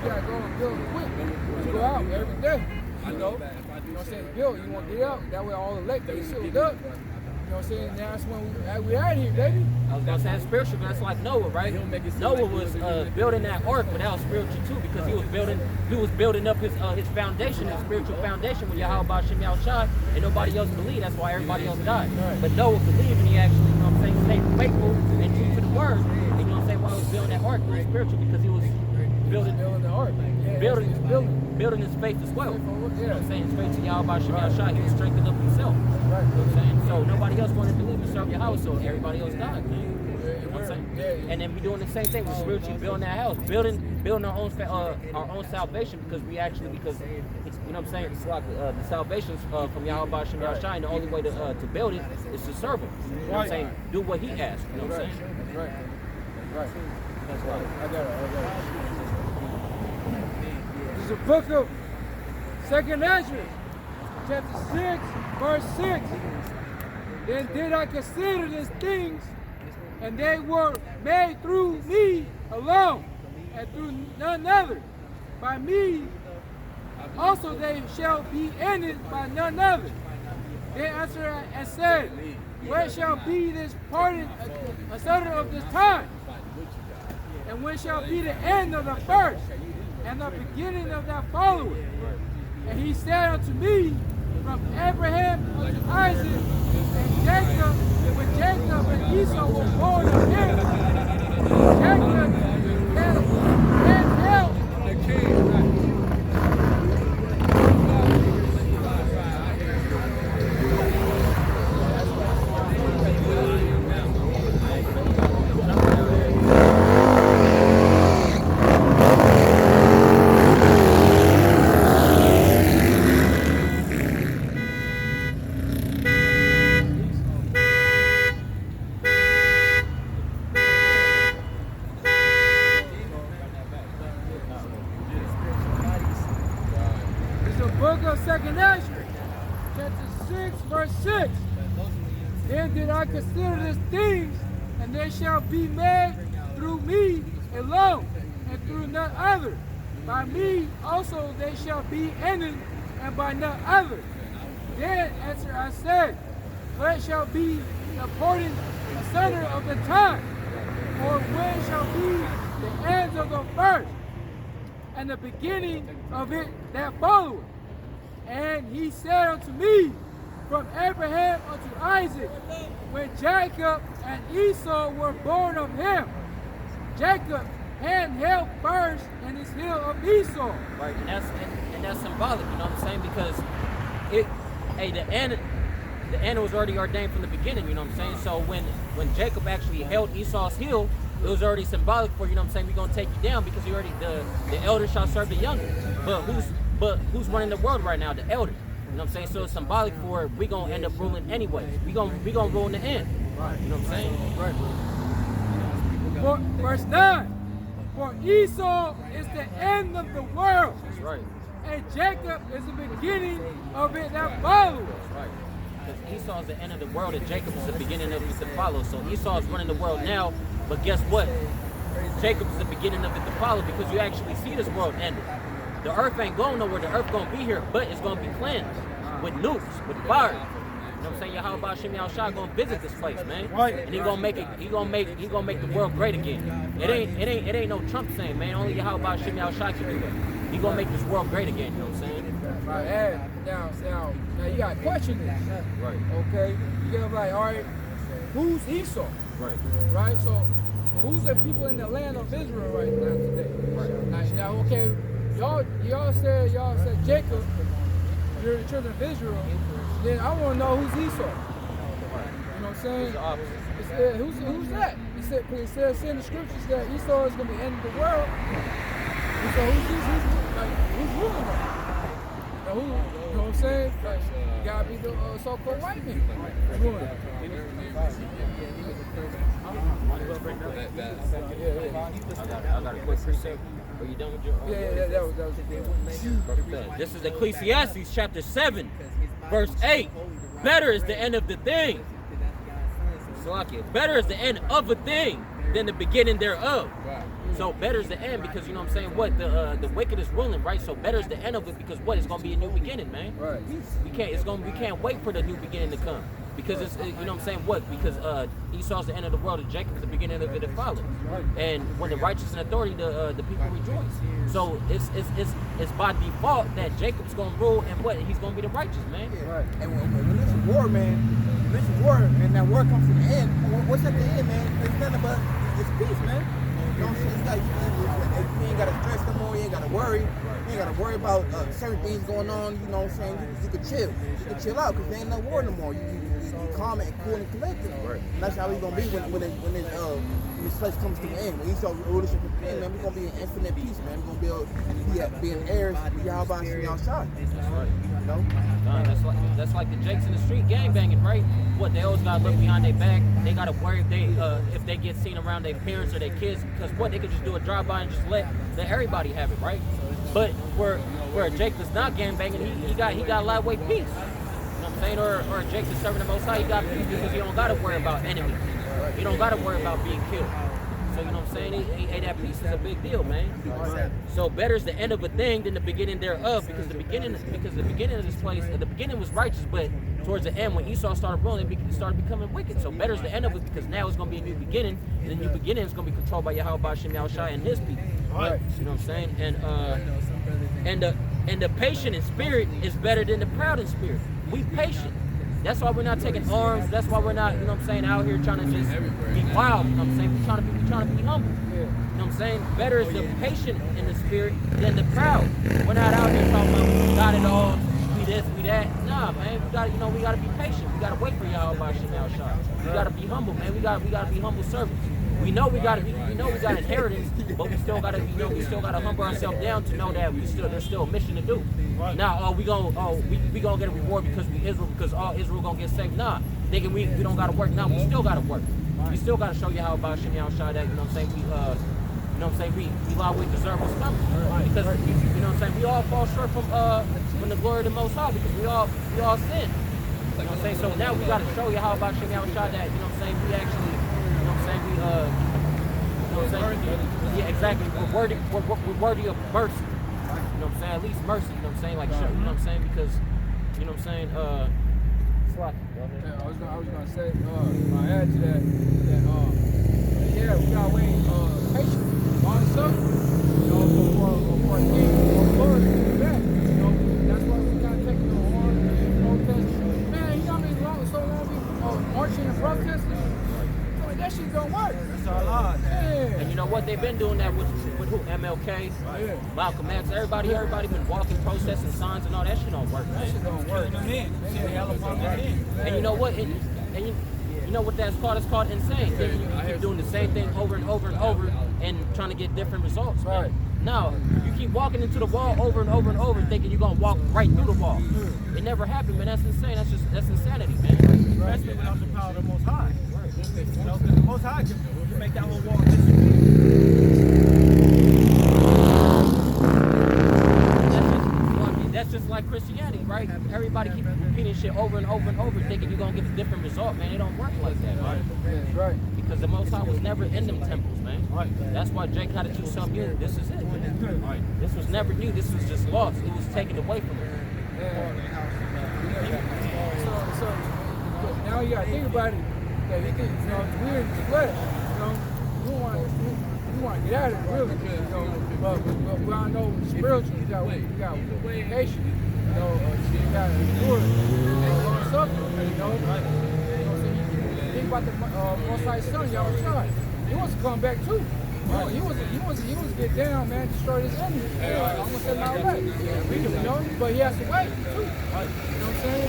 gotta go and build quick. Just go out every day. You know what I'm saying? Build. You want to get up. That way all the lake they sealed up. You know what I'm saying? Now that's when we out here, baby. I was gonna say that's spiritual, but that's like Noah, right? Noah was building that ark, but that was spiritual too, because he was building up his foundation, his spiritual foundation with YAHAWASHI, and nobody else believed. That's why everybody else died. Right. But Noah believed, and he actually, you know what I'm saying, stayed faithful and true to the word. And you know what I'm saying? While he was building that ark, it was spiritual because he was building the ark. Building his faith as well. You know what I'm saying? His faith to YAHAWASHI, he was strengthening up himself. Right. You know what I'm saying? So nobody else wanted to believe and serve Yahweh, so everybody else died, man. You know what I'm saying? And then we doing the same thing. We're spiritually building that house, building our own salvation, because it's, you know what I'm saying? It's like the salvation from YAHAWASHI, and the only way to build it is to serve him. You know what I'm saying? Do what he asks. You know what I'm saying? Right. That's right. I got it. This is a book of 2nd Ezra, chapter 6, verse 6. Then did I consider these things, and they were made through me alone, and through none other. By me also they shall be ended by none other. They answered and said, where shall be this parting asunder of this time? And when shall be the end of the first, and the beginning of that following? And he said unto me, from Abraham unto Isaac and Jacob, when Jacob and Esau were born of him, Jacob had held the king. Book of 2nd Ezra, chapter 6, verse 6. Then did I consider these things, and they shall be made through me alone, and through none other. By me also they shall be ended, and by none other. Then answer I said, what shall be the parting asunder of the time? Or when shall be the end of the first, and the beginning of it that followeth? And he said unto me, from Abraham unto Isaac, when Jacob and Esau were born of him, Jacob hand held first in his heel of Esau. Right, and that's symbolic, you know what I'm saying? Because the end was already ordained from the beginning, you know what I'm saying? So when Jacob actually held Esau's heel, it was already symbolic for, you know what I'm saying, we're gonna take you down because you already the elder shall serve the younger. But who's running the world right now? The elder. You know what I'm saying? So it's symbolic for we gonna end up ruling anyway. We gonna rule in the end. Right. You know what I'm saying? Right. Verse 9. For Esau is the end of the world. That's right. And Jacob is the beginning of it that follows. That's right. Because Esau is the end of the world and Jacob is the beginning of it to follow. So Esau is running the world now, but guess what? Jacob is the beginning of it to follow, because you actually see this world ending. The earth ain't going nowhere. The earth gonna be here, but it's gonna be cleansed with nukes, with fire. You know what I'm saying? YAHAWASHI gonna visit this place, man. Right. And he gonna make it. He gonna make the world great again. It ain't no Trump saying, man. Only YAHAWASHI can do it. He gonna make this world great again. You know what I'm saying? Right. Now you gotta question this. Right. Okay. You gotta be like, all right, who's Esau? Right. Right. So who's the people in the land of Israel right now today? Right. Now, okay. Y'all said Jacob, you're the children of Israel. Then I want to know who's Esau. You know what I'm saying? Who's that? It says in the scriptures that Esau is going to be the end of the world. And so who's ruling them? Now you know what I'm saying? Like, you gotta be the so-called white man ruling. I got a quick precept. Are you done with your Yeah, that was This is Ecclesiastes chapter 7, verse 8. Better is the end of the thing. Better is the end of a thing than the beginning thereof. So better's the end because you know what I'm saying. What the wicked is ruling, right? So better's the end of it because what? It's gonna be a new beginning, man. Right. We can't wait for the new beginning to come because it's you know what I'm saying. What? Because Esau's the end of the world and Jacob's the beginning of it to follow. Right. And when the righteous and authority, the people rejoice. So it's by default that Jacob's gonna rule and what? He's gonna be the righteous, man. Right. And when this is war, man, when this is war, and that war comes to the end, what's at the end, man? It's nothing but it's peace, man. You know what I'm saying? You ain't gotta stress no more. You ain't gotta worry. You ain't gotta worry about certain things going on. You know what I'm saying? You can chill. You can chill out because there ain't no war no more. You calm and cool and collected. Right. And that's how we gonna be when this place comes to an end. When Esau rulership comes to an end, man, we're gonna be in infinite peace, man. We're gonna be able to be in heirs of YAHAWASHI Thawadah. That's right. You know? That's like the Jakes in the street gang banging, right? What they always gotta look behind their back. They gotta worry if they get seen around their parents or their kids, because what they could just do a drive by and just let everybody have it, right? But where Jake is not gang banging, he got lightweight peace. You know what I'm saying? Or Jake is serving the Most High, he got peace because he don't gotta worry about enemies. He don't gotta worry about being killed. So you know what I'm saying? That peace is a big deal, man. So better is the end of a thing than the beginning thereof, because the beginning of this place, the beginning was righteous, but towards the end when Esau started ruling, it started becoming wicked. So better is the end of it because now it's gonna be a new beginning, and the new beginning is gonna be controlled by YAHAWASHI Thawadah and his people. Right. You know what I'm saying? And the patient in spirit is better than the proud in spirit. We patient. That's why we're not taking arms. That's why we're not, you know what I'm saying, out here trying to just be wild. You know what I'm saying? We're trying to be humble. Yeah. You know what I'm saying? Better is the patient in the spirit than the proud. We're not out here talking about we got it all, we this, we that. Nah, man, we gotta be patient. We gotta wait for YAHAWASHI Thawadah. We gotta be humble, man. We gotta be humble servants. We know we got inheritance, but we still gotta humble ourselves down to know that there's still a mission to do. Right. Now, we gonna get a reward because we Israel, because all Israel gonna get saved. Nah, thinking we don't gotta work. Now we still gotta work. We still gotta show YAHAWASHI Thawadah that, you know what I'm saying, we lie, we deserve what's coming. Because you know what I'm saying, we all fall short from the glory of the Most High because we all sin. You know what I'm saying? So now we gotta show YAHAWASHI Thawadah that, you know what I'm saying, we actually, you know what I'm saying, you know what I'm saying? Yeah, exactly. We're worthy of mercy. You know what I'm saying? At least mercy, you know what I'm saying? Like, you know what I'm saying? Because, you know what I'm saying? Yeah, I was gonna say, I add to that, yeah, we gotta wait patience, long suffering, you know, for a king, for glory to be back. You know, that's why we gotta take the horn and protest. Man, you know how many so long we marching and protesting? That shit don't work. That's our law. Yeah. And you know what? They've been doing that with who? MLK, yeah. Malcolm X, everybody been walking, protesting signs and all that shit don't work, man. That shit don't work. And you know what? And you know what that's called? It's called insane. You keep doing the same thing over and over and over and trying to get different results, man. Right. No, you keep walking into the wall over and over and over thinking you're gonna walk right through the wall. It never happened, man. That's insane. That's insanity, man. Especially without the power of the Most High. You know, because the Most High can make that whole wall disappear. That's just like Christianity, right? Everybody keep repeating shit over and over and over, thinking you're gonna get a different result, man. It don't work like that, man. That's right. Because the Most High was never in them temples, man. Right. That's why Jake had to do something new. This is it, man. Right. This was never new. This was just lost. It was taken away from him. So now you gotta think about it. That you think, you know, we're in the flesh. You know, we want to get out of it, really. You know, but we all know spiritually, we got patience. You know, you got endurance, long suffering. You know, so think about the Most High Son, YAHAWASHI. He wants to come back too. He wants to get down, man, destroy his enemies. I'm gonna say my way. You know, but he has to wait too. You know what I'm saying?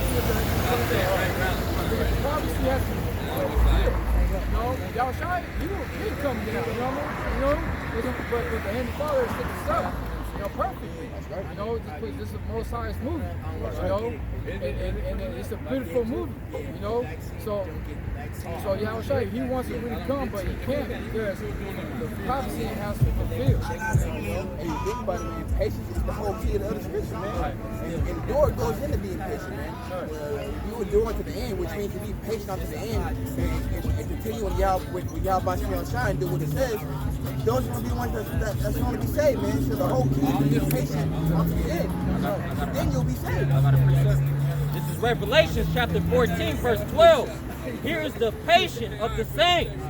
The prophecy has to fulfill. You know, YAHAWASHI, he come down. You know what I mean? You know, but the hand of the Father set this up. You know, perfectly. You know, this is the Most Highest movie. You know, and it's a beautiful movie. You know, so YAHAWASHI, he wants to really come, but he can't because the prophecy has to fulfill. And you think about it, man, patience is the whole key of the other scripture, man. And the door goes into being patient, man. You endure to the end, which means to be patient unto the end and continue with YAHAWASHI and do what it says. those are going to be the ones that's going to be saved, man. So the whole key is to be patient until the end. Then you'll be saved. I got a precept. This is Revelation chapter 14, verse 12. Here is the patience of the saints.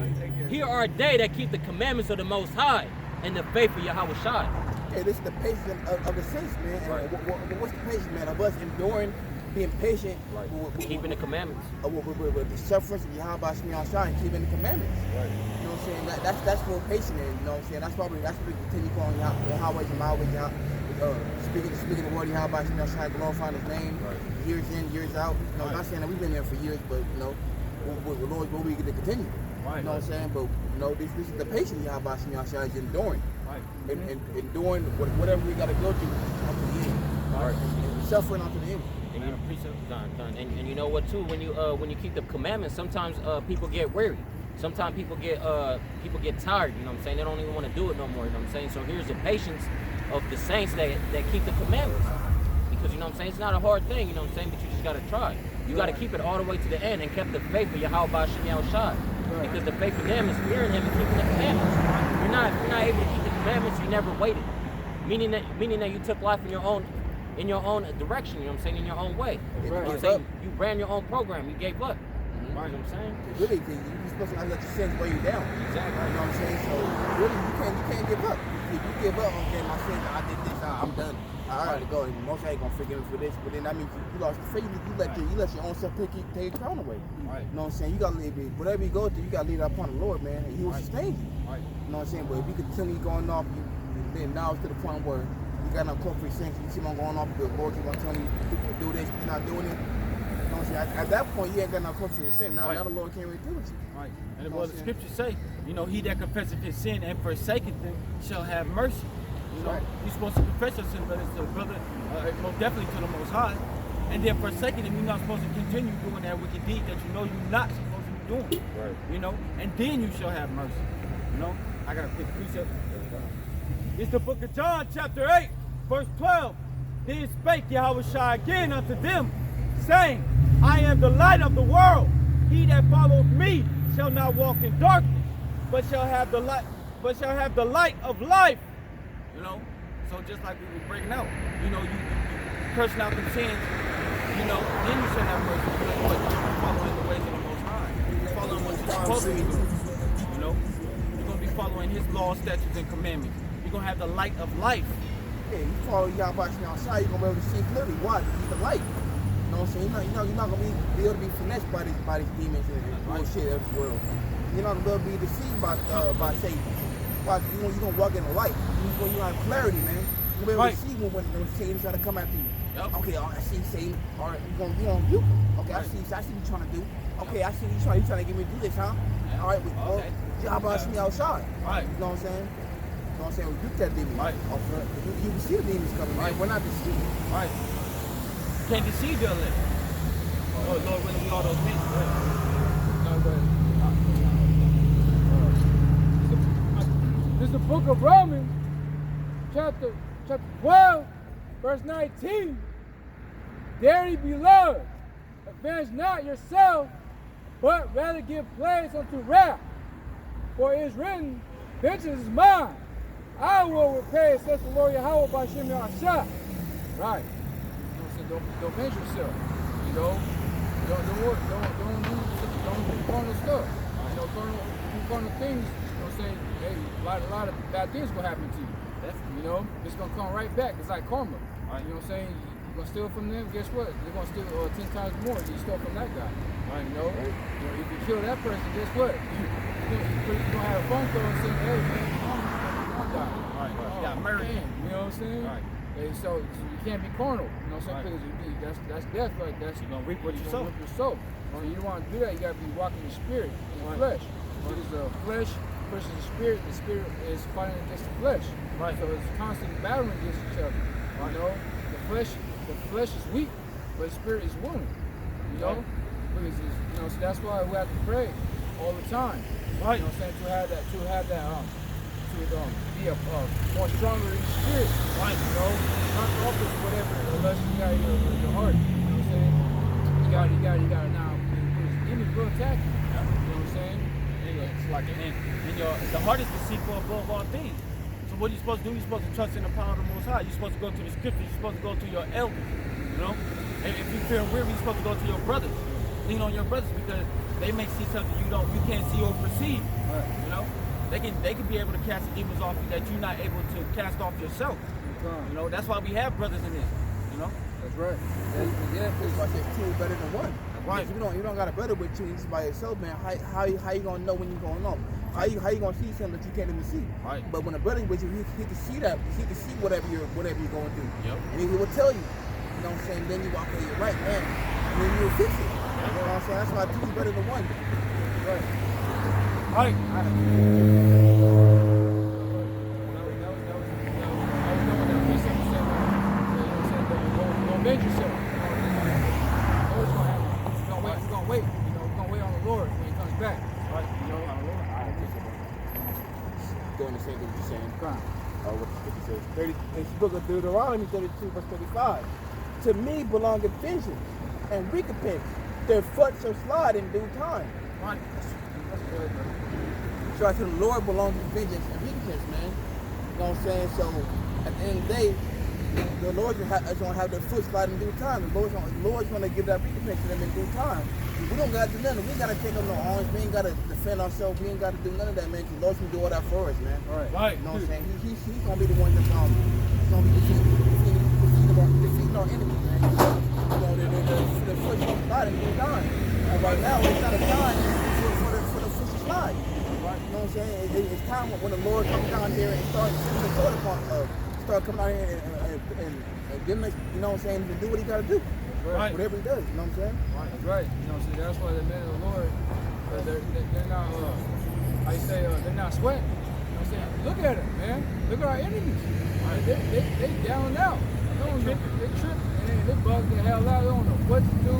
Here are they that keep the commandments of the Most High and the faith of YAHAWASHI. Okay, this is the patience of the saints, man. Right. What's the patience, man? Of us enduring, being patient, Right. Keeping the commandments. With the sufferance of YAHAWASHI and keeping the commandments. Right. You know what I'm saying? That's what patient is. You know what I'm saying? That's what we continue calling Yahweh and Yahweh. Speaking the word YAHAWASHI, glorifying His name. Right. Years in, years out. You know, Right. not saying that we've been there for years, but you know, Lord, we get to continue. Right. You know what I'm saying? But you know, this is the patience YAHAWASHI is enduring. Right. And doing whatever we got to go through up to the end. Right. And suffering unto the end. And you precept done. And you know what too? When you keep the commandments, sometimes people get weary. Sometimes people get tired. You know what I'm saying? They don't even want to do it no more. You know what I'm saying? So here's the patience of the saints that keep the commandments. Because you know what I'm saying? It's not a hard thing. You know what I'm saying? But you just gotta try. You gotta keep it all the way to the end and kept the faith of YAHAWASHI. Because the faith of them is fearing Him and keeping the commandments. You're not able to keep the commandments. You never waited. Meaning that you took life in your own direction. You know what I'm saying? In your own way. You know what I'm saying? You ran your own program. You gave up. You know what I'm saying? Really, you're supposed to not let your sins weigh you down. Exactly. You know what I'm saying? So really, you can't give up. If you give up, okay, my sins, I did this, I'm done. I gotta go. And most ain't gonna forgive me for this, but then that means you lost the faith. You let your own self take your crown away. Right. You know what I'm saying? You gotta leave it. Whatever you go through, you gotta leave it upon the Lord, man, and He will sustain you. Right. You know what I'm saying? But if you continue going off, then now it's to the point where you got no comfort sins. You keep on going off, the Lord keep on telling you do this, you're not doing it. You know what I'm saying? At that point, you ain't got no comfort in sin. Now the Lord can't really deal with you. Right. And what the scriptures say, you know, he that confesseth his sin and forsaketh them shall have mercy. You know, you're supposed to confess your sin, brothers to the brother, most definitely to the Most High. And then forsaking him, you're not supposed to continue doing that wicked deed that you know you're not supposed to be doing. Right. You know, and then you shall have mercy. You know, I got a quick precept. It's the book of John, chapter 8, verse 12. Then spake YAHAWASHI again unto them, saying, I am the light of the world. He that followeth me shall not walk in darkness, but shall have the light of life. You know, so just like we were breaking out, you know, you cursing out them sins, you know, then you shall have mercy. But you're following the ways of the Most High. You're following what you're supposed to be doing. You know, you're going to be following His laws, statutes, and commandments. You're going to have the light of life. Yeah, you follow YAHAWASHI outside, you're gonna be able to see clearly. Why? He's the light. You know what I'm saying? You're not gonna be able to be finessed by these demons and bullshit of this world. You're not gonna be able to be deceived by Satan. You're gonna walk in the light. You're gonna have clarity, man. You're gonna be able to see when Satan try to come after you. Yep. Okay, I see Satan. All right, you're gonna rebuke him. Okay, I see what you're trying to do. Okay, I see you trying to get me to do this, huh? Yeah. All right, YAHAWASHI outside. Right. You know what I'm saying? You know what I'm saying? Rebuke that demon. Right. You can see the demons coming, man. We're not deceived. Right. You can't deceive your elect. Oh, Lord, willing, we all those men. This is the book of Romans, chapter 12, verse 19. Dearly beloved, avenge not yourself, but rather give place unto wrath. For it is written, vengeance is mine. I will repay, says the Lord Yahweh by Shem Yahshua. Right. You know, so don't venge yourself. You know, don't do carnal stuff. You know, carnal things. You know, say, hey, a lot of bad things will happen to you. You know, it's gonna come right back. It's like karma. Right. You know what I'm saying? You're gonna steal from them. Guess what? You're gonna steal 10 times more than you stole from that guy. Right. You know, if you kill that person, guess what? You're gonna have a phone call and say, hey man, I'm dying. Right. You got murdered. You know what I'm saying? Right. And so you can't be carnal. You know what I'm saying? Because that's death. Like that's You're gonna reap what you sow. So you don't want to do that. You gotta be walking in the spirit, in the flesh. It is the flesh versus the spirit. The spirit is fighting against the flesh. Right. So it's constantly battling against each other. You know, the flesh is weak, but the spirit is willing. You know, because you know, so that's why we have to pray all the time. Right. You know what I'm saying? To have that be a more stronger in the spirit. Right. You know, not focus whatever unless you got your heart. You know what I'm saying? You got now. Demons will attack you. You know what I'm saying? Anyway, like, and the heart is deceitful above all things. So what are you supposed to do? You're supposed to trust in the power of the Most High. You're supposed to go to the scriptures. You're supposed to go to your elders, you know? And if you feel weary, you're supposed to go to your brothers. Lean on your brothers because they may see something you can't see or perceive, you know? They can be able to cast the demons off you that you're not able to cast off yourself. You know, that's why we have brothers in this, you know? That's right. Yeah, that's why I said two is better than one. Right. If you don't got a brother with you, just by yourself, man. How you gonna know when you're going on? How you gonna see something that you can't even see? Right. But when a brother with you, he can see that. He can see whatever you're going through. Yep. And he will tell you. You know what I'm saying? Then you walk, okay, you're right, man. And then you'll fix it. You know what I'm saying? That's why two is better than one. Right. Right. Bend yourself. Lord's gonna have you. We're gonna wait. You know, we're gonna wait on the Lord when He comes back. Right. You know, I don't know. Doing the same thing you're saying. Fine. What the scripture says. It's the book of Deuteronomy 32, verse 35. To me belongeth vengeance and recompense. Their foot shall slide in due time. Right. That's good, bro. So to the Lord belongs vengeance and recompense, man. You know what I'm saying? So at the end of the day, the Lord's going to have their foot slide in due time. The Lord's going to give that recompense to them in due time. We don't got to do nothing. We ain't got to take up no arms. We ain't got to defend ourselves. We ain't got to do none of that, man. Because the Lord's going to do all that for us, man. Right. Right. You know what I'm saying? He's going to be the one that's going to be defeating our enemies, man. You know, the foot going to slide in due time. And right now, it's not a time for the foot to slide. Right. You know what I'm saying? It's time when the Lord comes down here and starts coming out here and give him, you know what I'm saying, to do what he got to do. Right. Whatever he does, you know what I'm saying? That's right. You know, see, that's why the men of the Lord, they're not, how you say, they're not sweating. You know what I'm saying? Look at them, man. Look at our enemies. They down and out. They trip and they bug the hell out. They don't know what to do,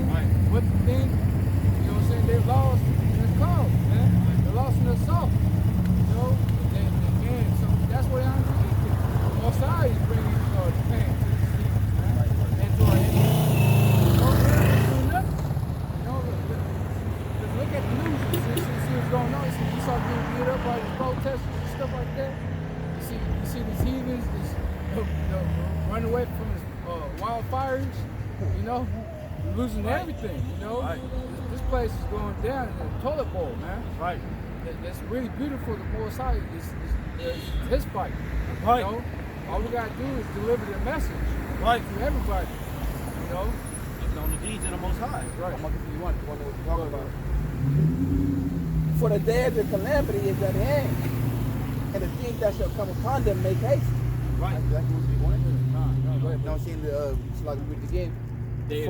what to think. You know what I'm saying? They're lost in the cause, man. They're lost in the salt. You know? And so that's what I'm doing. Most High is bringing the pain to the sea, and to our enemies. Look at the news. See what's going on. You saw getting beat up by the protesters and stuff like that. You see these heathens run away from this wildfires. You know, losing everything. You know, this place is going down in the toilet bowl, man. Right. That's really beautiful. The Most High is His fight. Right. You know? All we gotta do is deliver the message, Right, to everybody. You know, Getting on the deeds of the Most High. right. I'm going to give you one. You want to know what you're talking about. For the day of the calamity is at hand, and the things that shall come upon them make haste. Right. That's exactly what you wanted. Go ahead, You know what I'm saying? It's like we read it again. Dead.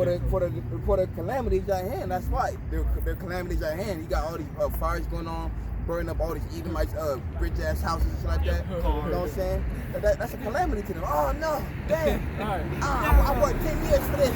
For the calamities at hand, that's why. Their calamities at hand. You got all these fires going on, burning up all these Edomites, rich ass houses and shit like that. You know what I'm saying? That's a calamity to them. Oh no, damn. I worked 10 years for this.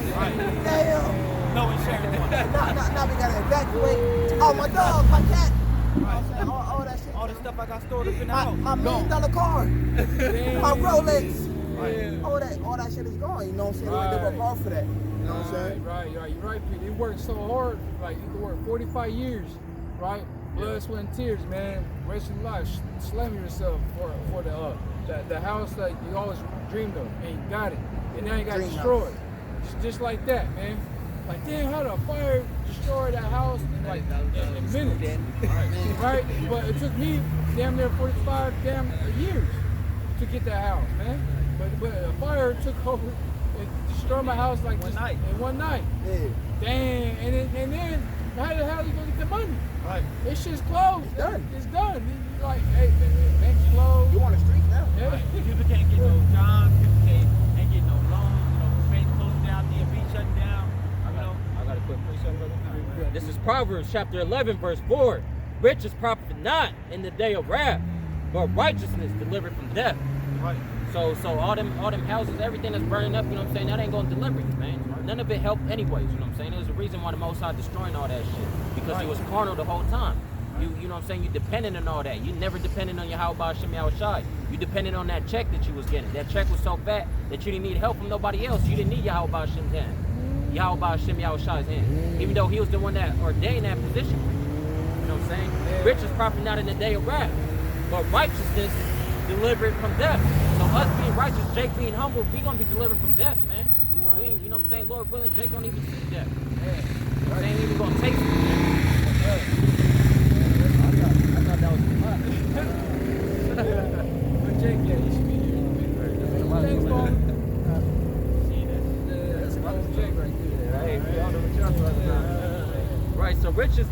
Damn. No insurance. Now we gotta evacuate. Oh my dog, my cat. You know what I'm saying? All that shit. All the stuff I got stored up in the house. My $1 million car. My Rolex. Right. All that shit is gone. You know what I'm saying? They work hard for that. You know what I'm saying? Right. You're right, Pete. You worked so hard. Like you could work 45 years, right? Blood, sweat, and tears, man. Wasting life, slamming yourself for the house that you always dreamed of, and you got it, and now you got Dream destroyed, just like that, man. Like, damn, how the fire destroyed that house in like in minutes, right? But it took me damn near 45 years to get that house, man. But a fire took over and destroyed my house like One just night. in one night. Yeah. Dang, and then how the hell you gonna get the money? Right. This shit's closed. It's done. It's done. You're like, hey, bank's closed. You on the streets now? Yeah. Right. People can't get no jobs. People ain't get no loans. You know, banks closing down, DMV shutting down. You know. I got a quick precept, brother. This is Proverbs chapter 11, verse 4. Riches profit not in the day of wrath, but righteousness delivered from death. Right. So all them houses, everything that's burning up, you know what I'm saying, that ain't gonna deliver you, man. None of it helped anyways, you know what I'm saying? There's a reason why the Most High destroying all that shit. Because it was carnal the whole time. You know what I'm saying? You dependent on all that. You never dependent on bahasham YAHAWASHI. You dependent on that check that you was getting. That check was so fat that you didn't need help from nobody else. You didn't need bahashim's hand. bahasham YAHAWASHI's hand. Even though he was the one that ordained that position. know what I'm saying? Riches profit not in the day of wrath, but righteousness delivered from death. So us being righteous, Jake being humble, we gonna be delivered from death, man. We ain't, you know what I'm saying? Lord willing, Jake don't even see death. You know what I'm saying? He even gonna taste it. I thought that was a lot. But Jake, yeah, he should be here. Thanks, Paul. That's about Jake right there. Right, so riches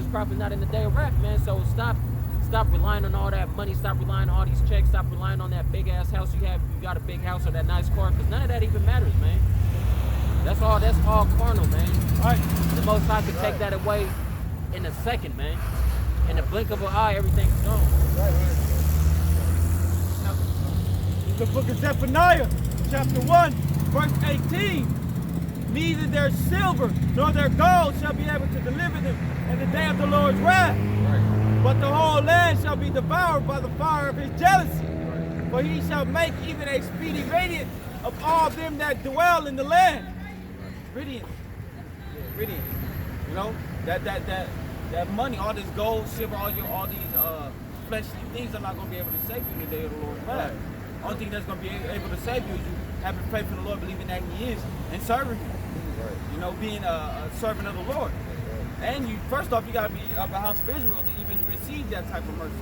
profit not in the day of wrath, man. So stop relying on all that money. Stop relying on all these checks. Stop relying on that big ass house you have. You got a big house or that nice car, because none of that even matters, man. That's all carnal, man. Right. The Most High can take that away in a second, man. In the blink of an eye, everything's gone. The book of Zephaniah, chapter 1, verse 18. Neither their silver nor their gold shall be able to deliver them in the day of the Lord's wrath. But the whole land shall be devoured by the fire of his jealousy. For he shall make even a speedy radiance of all them that dwell in the land. Radiance. Yeah, radiance. You know, that money, all this gold, silver, all these fleshly things are not going to be able to save you in the day of the Lord's wrath. Only thing that's going to be able to save you is you having faith in the Lord, believing that he is, and serving him. You know, being a servant of the Lord. And you, first off, you got to be of the house of Israel to even receive that type of mercy.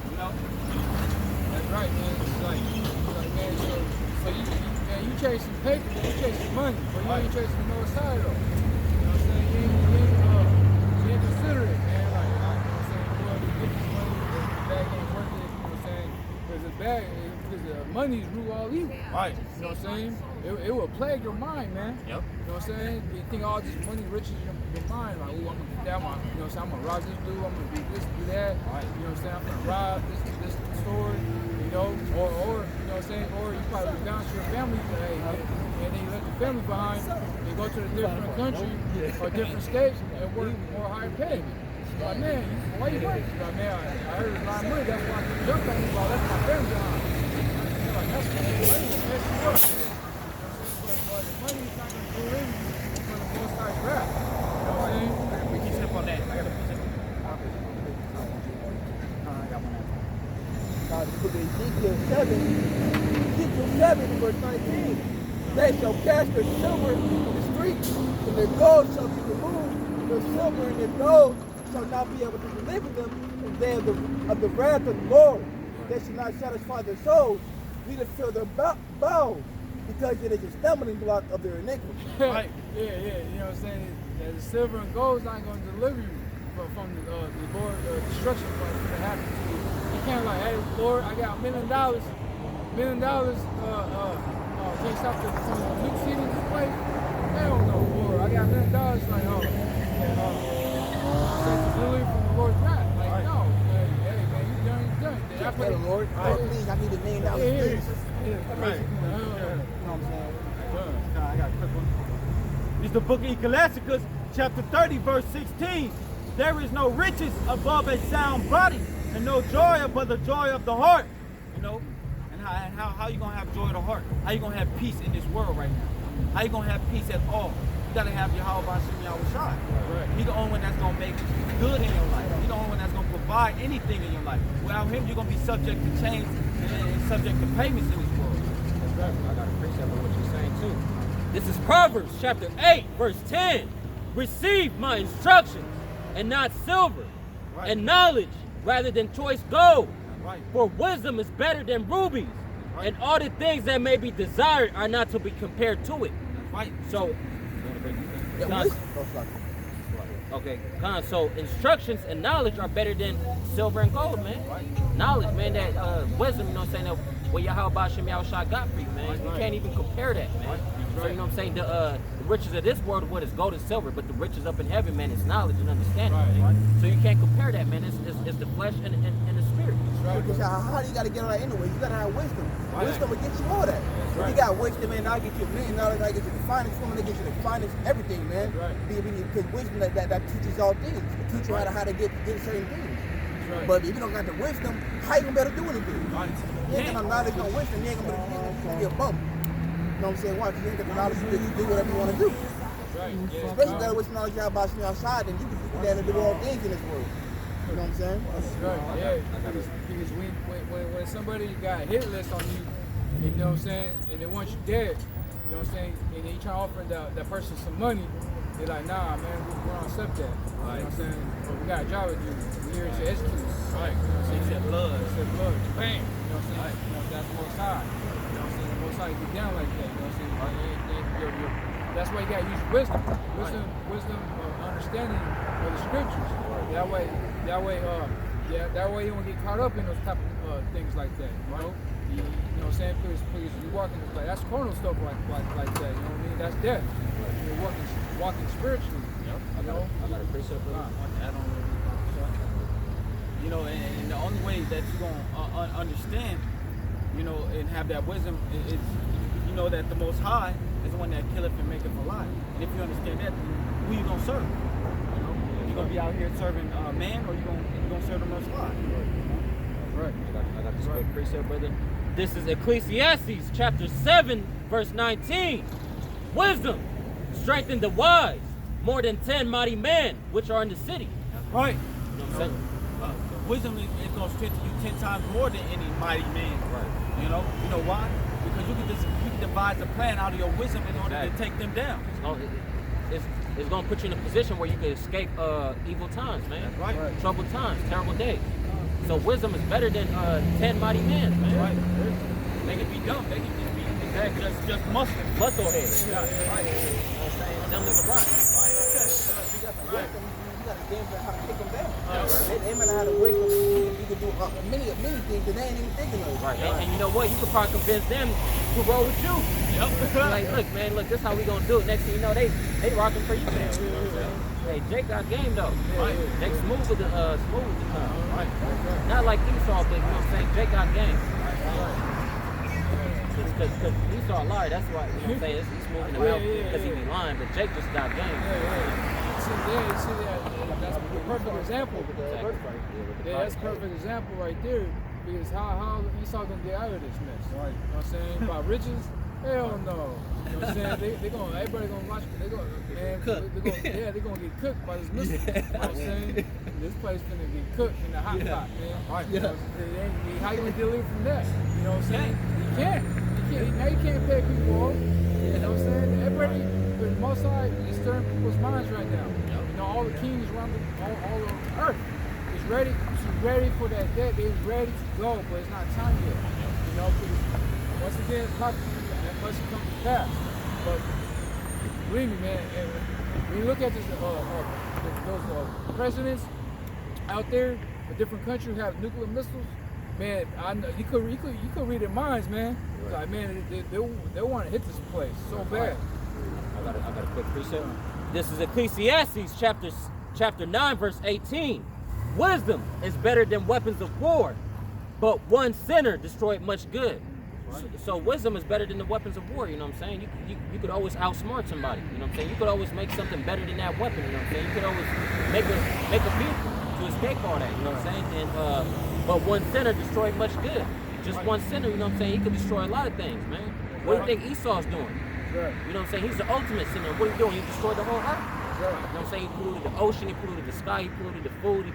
You know? That's right, man. It's like man, so you chasing paper, you chasing money, but you ain't chasing the Most High, though. You know what I'm saying? You ain't consider it, man. Like, you know what I'm saying? Well, you get this money, the bag ain't worth it, you know what I'm saying? Because the money's rule all evil. Right. You know what I'm saying? It will plague your mind, man. Yep. You know what I'm saying? You think all this money riches your mind, like, oh, I'm gonna get that one. You know what I'm saying? I'm gonna rob this dude, I'm gonna do this, do that. Right. You know what I'm saying? I'm gonna rob this store, you know, or you know what I'm saying? Or you probably bounce your family, hey, and then you let the family behind and go to a different country or different states and work more higher pay. Like, man, why you working? Like, man, I heard a lot of money, that's why I can jump on you, but I left my family behind. Like, that's money will mess you up. But the money's not gonna go in for the Most High's wrath. You know what I'm saying? We can slip on that. I got a piece of The book of Ezekiel 7, verse 19. They shall cast their silver in the streets, and their gold shall be removed. Their silver and their gold shall not be able to deliver them in the day of the wrath of the Lord. They shall not satisfy their souls, neither fill their bowels, because it is a stumbling block of their iniquity. Right. Yeah, you know what I'm saying? That the silver and gold is not going to deliver you from the Lord destruction that's going to happen to you. You can't like, hey, Lord, I got $1 million. $1 million can't stop from the new city in this place. Hell no, Lord. I got $1 million. Like, delivery from the Lord's wrath. Like, no. Hey, man, you done. I pray, Lord, please, I need $1 million. Please. Right. You know what I'm saying? I got a quick one. It's the book of Ecclesiastes, chapter 30, verse 16. There is no riches above a sound body, and no joy above the joy of the heart. You know, and how you gonna have joy of the heart? How you gonna have peace in this world right now? How you gonna have peace at all? You gotta have YAHAWASHI Thawadah YAHAWAH. He's the only one that's gonna make good in your life. He's the only one that's gonna provide anything in your life. Without him, you're gonna be subject to change and subject to payments in this world. I got to appreciate what you're saying too. This is Proverbs chapter 8, verse 10. Receive my instructions and not silver, and knowledge rather than choice gold. For wisdom is better than rubies, and all the things that may be desired are not to be compared to it. So, okay, so instructions and knowledge are better than silver and gold, man. Knowledge, man, that wisdom, you know what I'm saying, that what YAHAWASHI Thawadah got for you, man. You can't even compare that, man. So, you know what I'm saying, the riches of this world, what is gold and silver, but the riches up in heaven, man, is knowledge and understanding, man. So you can't compare that, man. It's the flesh and the spirit. Because how do you got to get all that anyway? You got to have wisdom. Wisdom will get you all that. If you got wisdom, man, I'll get you $1 million, I'll get you the finest woman, I'll get you the finest everything, man. Because wisdom, that teaches all things. It teaches you how to get certain things. But if you don't got the wisdom, how you going to be able to do anything? You ain't got no knowledge, no wisdom, you ain't going to be a bum. You know what I'm saying? Why? Because you ain't got the knowledge to do whatever you want to do. Right. Yeah. Especially that with knowledge Yahawashi outside, then you can do all things in this world. You know what I'm saying? Right. Yeah. Because when somebody got a hit list on you, you know what I'm saying, and they want you dead, you know what I'm saying, and they try to offer that person some money, they're like, nah, man, we don't accept that. You know what I'm saying? We got a job to do. We're here to execute. Right. You know what I'm saying? He said blood. He said blood. Bam. You know what I'm saying? You know, that's the most high. You know what I'm saying? The most high get down like that. You know what I'm saying? That's why you gotta use wisdom. Wisdom, understanding of the scriptures. That way, you won't get caught up in those type of things like that. You know? You know what I'm saying? Because you walking like that's carnal stuff like that. You know what I mean? That's death. You're walking spiritually. Yep. You know? I got a precept for that. You know, and the only way that you're gonna understand, you know, and have that wisdom is you know that the Most High is the one that killeth and maketh alive. And if you understand that, who you gonna serve? You know, you gonna be out here serving man, or you gonna serve the Most High? Right. I got this quick precept, brother. This is Ecclesiastes chapter 7, verse 19. Wisdom strengthen the wise more than 10 mighty men which are in the city. Right. You know what I'm saying? Wisdom is going to strengthen you 10 times more than any mighty man. Right. You know why? Because you can devise a plan out of your wisdom in order to take them down. It's going to put you in a position where you can escape evil times, man. That's right. Troubled times, terrible days. So wisdom is better than 10 mighty men, man. Right. They can be dumb. They can just be just muscle heads. Yeah. Right. You know what I'm saying? Them is a rock. You got to game plan how to take them down. They might not have to wake up. You can do many things that they ain't even thinking of. Right. And you know what? You could probably convince them to roll with you. Yep. Like, look, this how we gonna do it. Next thing you know, they rocking for you, man. You know what I'm saying? Hey, Jake got game though. Right. Jake smooth with the time. Right. Not like Esau, but you know what I'm saying? Jake got game. Because Esau lied, that's why, you know what I'm saying? He's smoothing him out because he be lying, but Jake just got game. See that's a perfect example. Yeah, that's a perfect example right there. Because how Esau gonna get out of this mess? Right. You know what I'm saying? By riches? Hell no. You know what I'm saying? Everybody gonna watch. They're gonna get cooked by this missile. You know what I'm saying? This place finna get cooked in the hot pot, man. Right. You know, how you gonna deliver from that? You know what I'm saying? You can't. Now you can't pay people off. You know what I'm saying? Everybody, the Most High is stirring people's minds right now. You know, all the kings around all over earth is ready for that day. They're ready to go, but it's not time yet. You know, because once again, that must come to pass. But believe me, man, when you look at this, those presidents out there, the different countries have nuclear missiles. Man, I know you could read their minds, man. Right. Like, man, they want to hit this place so bad. I got a quick precept. This is Ecclesiastes chapter 9, verse 18. Wisdom is better than weapons of war, but one sinner destroyed much good. Right. So wisdom is better than the weapons of war. You know what I'm saying? You could always outsmart somebody. You know what I'm saying? You could always make something better than that weapon. You know what I'm saying? You could always make a vehicle to escape all that. You know what I'm saying? And but one sinner destroyed much good. Just one sinner, you know what I'm saying? He could destroy a lot of things, man. What do you think Esau's doing? Right. You know what I'm saying? He's the ultimate sinner. What are you doing? He destroyed the whole earth. Right. You know what I'm saying? He polluted the ocean, he polluted the sky, he polluted the food,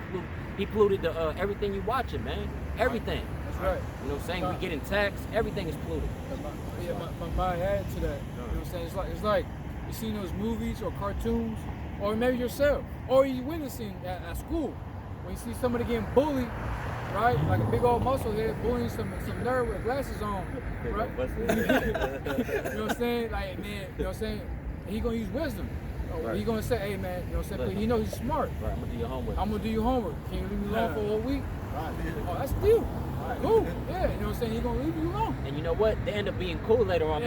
he polluted the everything you watching, man. Everything. That's right. You know what I'm saying? We getting taxed, everything is polluted. My mind added to that. You know what I'm saying? It's like you seen those movies or cartoons, or maybe yourself, or you witnessing at school when you see somebody getting bullied. Right? Like a big old muscle head bullying some nerd with glasses on, right? You know what I'm saying? Like, man, you know what I'm saying? He gonna use wisdom. Right. He gonna say, hey man, you know what I'm saying? He know he's smart. Right, I'm gonna do your homework. Can you leave me alone for a whole week? Right. Oh, that's deal. Right. Cool. Yeah, you know what I'm saying? He gonna leave you alone. And you know what? They end up being cool later on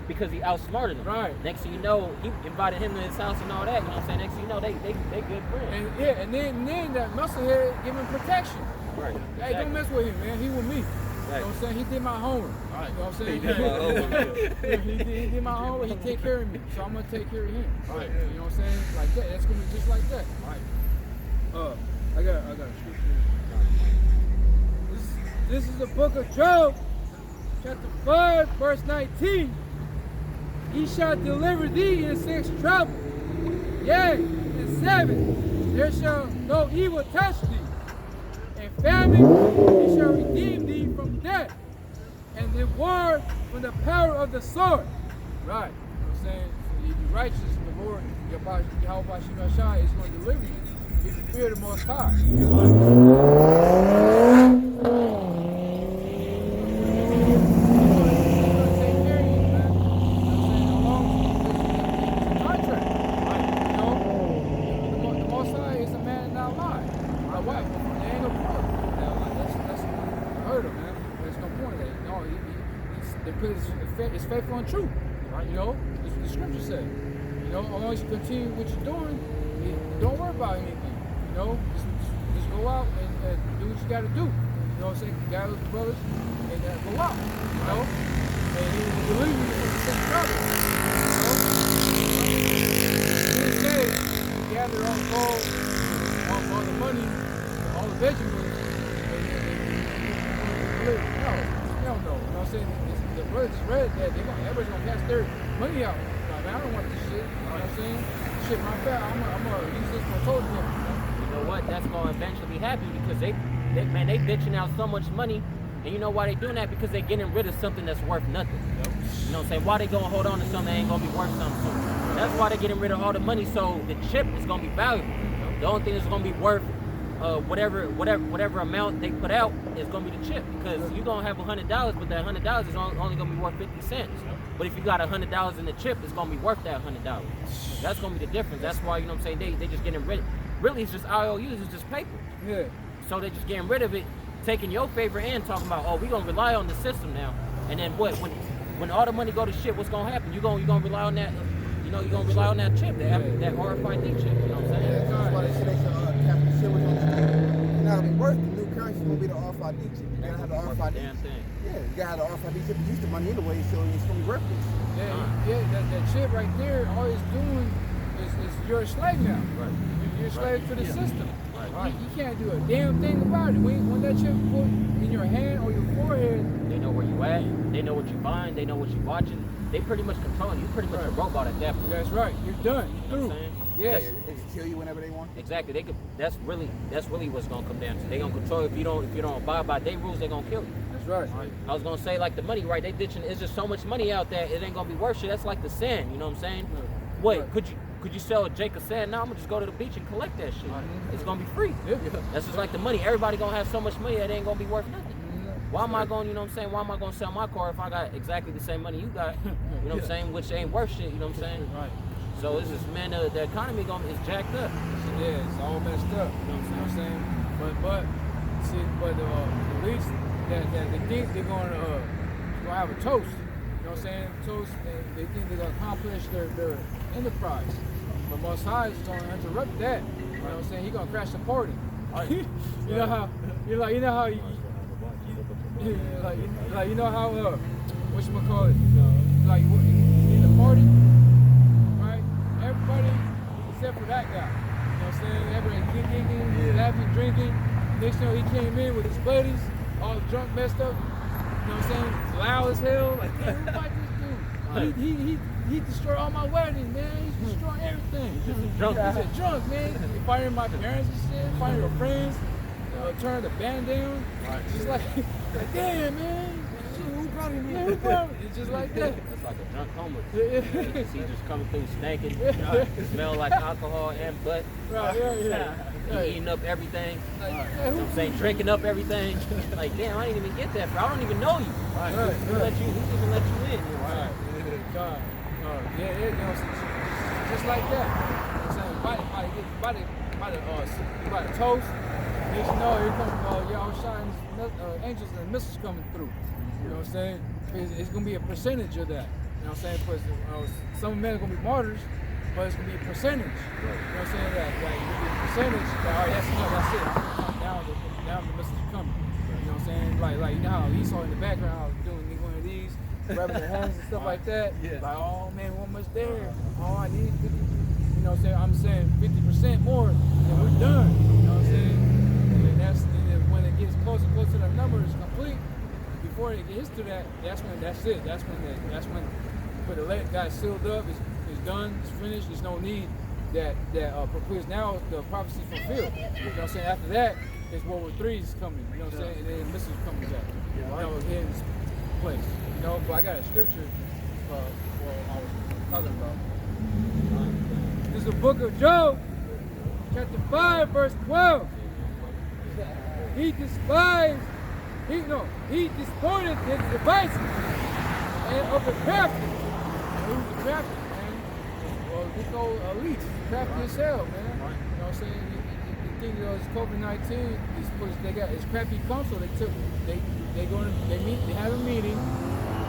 because he outsmarted them. Right. Next thing you know, he invited him to his house and all that. You know what I'm saying? Next thing you know, they good friends. And then that musclehead give him protection. Right. Hey, don't mess with him, man. He with me. Right. You know what I'm saying? He did my homework. Right. You know what I'm saying? He did my homework. He take care of me. So I'm going to take care of him. Right. You know what I'm saying? Like that. That's going to be just like that. Right. I got a scripture. This is the book of Job, chapter 5, verse 19. He shall deliver thee in 6 trouble. Yea, and 7, there shall no evil touch thee, and famine he shall redeem thee from death, and the war from the power of the sword. Right. You know what I'm saying? So if you're righteous, the Lord, YAHAWASHI Thawadah is going to deliver you. If you fear the Most High. It's faithful and true. You know, that's what the scripture said. You know, as long as you continue what you're doing, don't worry about anything. You know, just go out and do what you got to do. You know what I'm saying? Gather with the brothers and go out. You know, and he will deliver you from the same trouble. You know, he said, gather all the gold, all the money, all the Benjamins, and no, hell no. You know what I'm saying? The brothers just read that everybody's gonna cast their money out. Like, man, I don't want this shit. You know what I'm saying? Shit, my bad. I'm gonna use this for total him. You know what? That's gonna eventually happen because they bitching out so much money, and you know why they doing that? Because they're getting rid of something that's worth nothing. You know what I'm saying? Why they gonna hold on to something that ain't gonna be worth something soon? That's why they're getting rid of all the money, so the chip is gonna be valuable. The only thing that's gonna be worth whatever amount they put out is gonna be the chip, because you're gonna have $100, but that $100 is only gonna be worth 50 cents. But if you got $100 in the chip, it's gonna be worth that $100. That's gonna be the difference. That's why, you know what I'm saying, they just getting rid. Really, it's just IOUs, it's just paper. Yeah. So they just getting rid of it, taking your favor and talking about, oh, we gonna rely on the system now. And then what? When all the money go to shit, what's gonna happen? You gonna rely on that. You know, you're gonna rely on that chip, that RFID chip. You know what I'm saying? That's why they say cap the shit was on the not gonna be worth. The new currency gonna be the RFID chip. You gotta have the RFID. Damn thing. Yeah, you gotta have the RFID chip to use the money anyway, so it's gonna be worthless. Yeah, that chip right there, all it's doing is you're a slave now. Right. You're a slave to the system. Right. You can't do a damn thing about it. When that chip put in your hand or your forehead, they know where you at. They know what you're buying. They know what you're watching. They pretty much controlling you. Pretty much a robot at that point. That's right. You're done. You're through. Yes. They just kill you whenever they want. Exactly. They could. That's really what's gonna come down to. They gonna control you. If you don't abide by their rules, they gonna kill you. That's right. I was gonna say, like the money, right? They ditching. It's just so much money out there. It ain't gonna be worth shit. That's like the sand. You know what I'm saying? Wait, could you sell a Jake of sand? No, I'm gonna just go to the beach and collect that shit. It's gonna be free. Yeah. That's just like the money. Everybody gonna have so much money that it ain't gonna be worth nothing. Why am I going, you know what I'm saying? Why am I going to sell my car if I got exactly the same money you got? You know what I'm saying? Which ain't worth shit, you know what I'm saying? Right. So it's just, man, the economy is jacked up. Yeah, it's all messed up. You know what I'm saying? But at least that they think they're gonna have a toast. You know what I'm saying? Toast, and they think they're gonna accomplish their enterprise. But Most High is gonna interrupt that. You know what I'm saying? He's gonna crash the party. You know how you know how whatchamacallit, like in the party, right? Everybody except for that guy. You know what I'm saying? Everybody giggling, laughing, drinking. Next thing he came in with his buddies, all drunk, messed up. You know what I'm saying? Loud as hell. Like, man, who like this dude? He destroyed all my weddings, man. He's destroying everything. He's drunk, man. He firing my parents and shit, firing your friends. Turn the band down. Just like damn, man. Who brought him in? Who brought him? It's just like that. It's like a drunk homeless. He just coming through stinking, smell like alcohol and butt. He eating up everything. You know what I'm saying? Drinking up everything. Like, damn, I didn't even get that. I don't even know you. Who even let you in? Right. God. You know, just like that. You know what I'm saying? By the toast. You know, here comes YAHAWASHI angels and missiles coming through. You know what I'm saying? It's going to be a percentage of that. You know what I'm saying? Because some men are going to be martyrs, but it's going to be a percentage. You know what I'm saying? That it's going to be a percentage. All right, that's enough. That's it. Down the missiles are coming. You know what I'm saying? Like you know how Esau in the background doing one of these, rubbing their hands and stuff like that. Like, oh man, one much there. Oh, I need 50. You know what I'm saying? I'm saying 50% more, and we're done. You know what I'm saying? And when it gets closer to the number is complete, before it gets to that, that's it. That's when for the leg got sealed up, it's done, it's finished. There's no need because now the prophecy's fulfilled. You know what I'm saying? After that, it's World War III is coming. You know what I'm saying? And then missiles coming back. You know, hitting this place. You know, but I got a scripture. I was talking about. This is the book of Job, chapter 5, verse 12. He disposed his devices and of the crafty. Who's the crafty, man? Well, we call elite, crafty as hell, man. You know what I'm saying? You think it's COVID-19, they got it's crafty council. They have a meeting,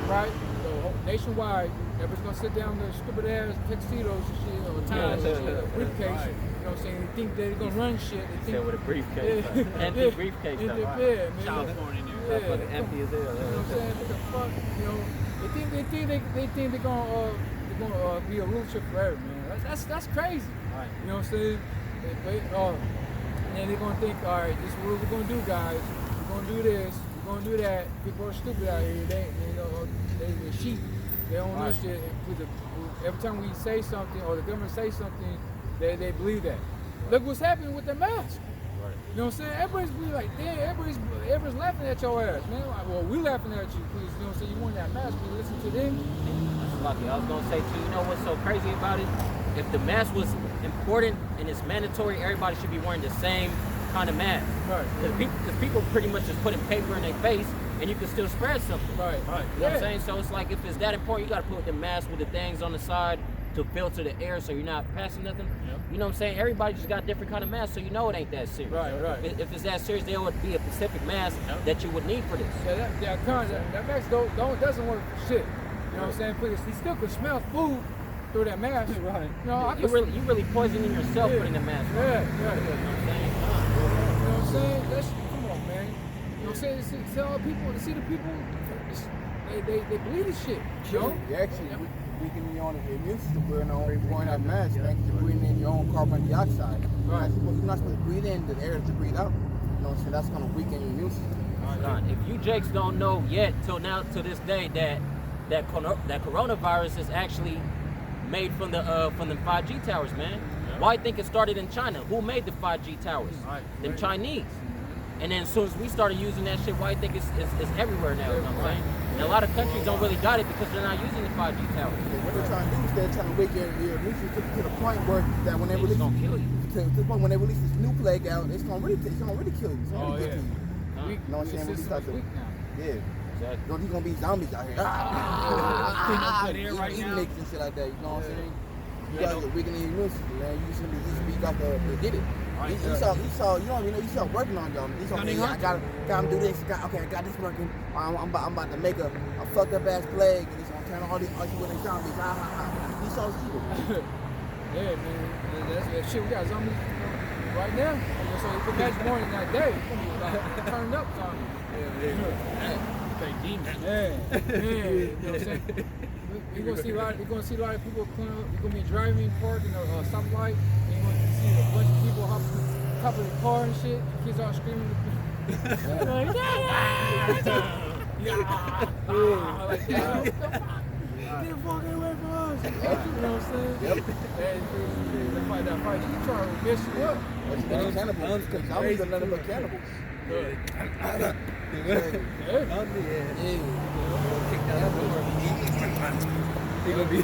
right? So nationwide, everybody's gonna sit down with stupid ass tuxedos and shit, or ties and shit, or briefcase. Right. You know what I'm saying? They think they're gonna run shit. They think with a briefcase, empty briefcase. In their bed, man. Child porn in there. Fucking empty as hell. You know what I'm saying? What the fuck? You know, they think they're gonna be a rulership forever, man. That's crazy. Right. You know what I'm saying? And then they're gonna think, all right, this is what we're gonna do, guys. We're gonna do this. We're gonna do that. People are stupid out here. They're sheep. They don't know shit. Every time we say something or the government say something, they believe that. Look what's happening with the mask. Right. You know what I'm saying? Everybody's be like, damn, everybody's laughing at your ass, man. Like, well, we laughing at you because, you know what I'm saying, you want that mask, but listen to them. That's lucky. I was going to say, too, you know what's so crazy about it? If the mask was important and it's mandatory, everybody should be wearing the same kind of mask. Right. Because people pretty much just putting paper in their face and you can still spread something. Right. You know what I'm saying? So it's like, if it's that important, you got to put the mask with the things on the side to filter the air so you're not passing nothing. Yep. You know what I'm saying? Everybody just got different kind of masks, so you know it ain't that serious. Right. If it's that serious, there would be a specific mask that you would need for this. Yeah, that mask doesn't work for shit. You know what I'm saying? Because he still can smell food through that mask. Right. You know, you really poisoning yourself putting the mask on. Yeah. You know what I'm saying? Come on, man. You know what I'm saying? Tell people, to see the people, they believe this shit. You know? You actually weakening your own immune system wearing that mask, man, because you're breathing in your own carbon dioxide. Right. You're not supposed to breathe in the air to breathe out. You know what I'm saying? That's going to weaken your immune system. Right. If you Jakes don't know yet, till this day, that coronavirus is actually made from the 5G towers, man. Yeah. Why think it started in China? Who made the 5G towers? Right. Them Chinese. And then as soon as we started using that shit, why think it's everywhere now? You know what I'm saying? And a lot of countries don't really got it because they're not using the 5G towers. What they're trying to do is they're trying to wake your immune system to the point where that when they release, gonna kill you. To the point when they release this new plague out, it's gonna really kill you. It's gonna really get to you. You know what I'm saying? When we start to, exactly. These gonna be zombies out here. Eating niggas and shit like that. You know what I'm saying? You guys are weakening your immune system, man. You got to get it. He saw, you know, he saw working on y'all. He saw, I got him do this. I got this working. I'm about to make a fucked up ass plague, and he's gonna turn all these winning zombies. He saw shit. Yeah, man. That's that shit. We got zombies right now. So you can imagine more than that day. Turned up zombies. Demons. Yeah. You know what I'm saying? You're gonna see a lot of people pulling up. You're gonna be driving, parking a stoplight, and you're gonna see a bunch of people hop on top of the car and shit. And kids are screaming. Like, like that. Get fucking away from us. You know what I'm saying? Yep. That fight, you trying to mess you up. They're cannibals, because zombies are nothing but cannibals. He gonna be